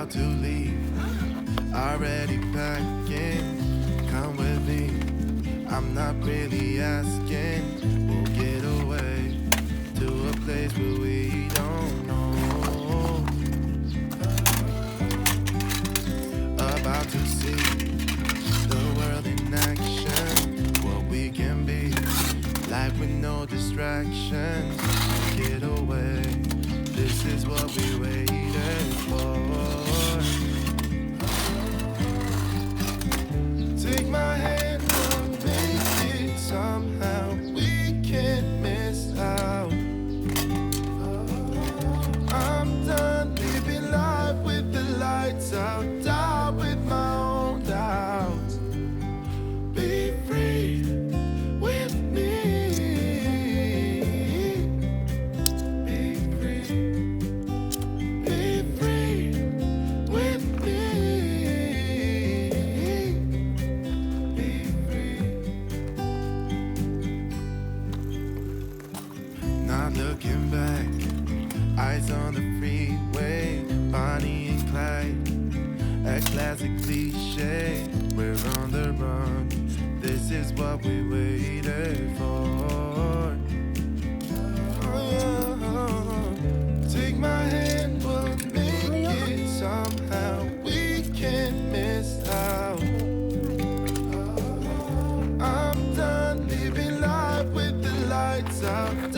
about to leave, already packing. Come with me, I'm not really asking. We'll get away to a place where we don't know. About to see the world in action, what we can be, life with no distractions. Get away, this is what we waited for. Take my hand, we'll make it somehow. We can't miss out. I'm done living life with the lights out. Die with my own doubts. Be free with me. Be free. Be free with me. Be free. Not looking back, eyes on the freeway, Bonnie and Clyde, a classic cliche. We're on the run, this is what we waited for. Take my hand, we'll make it somehow. We can't miss out. I'm done living life with the lights out.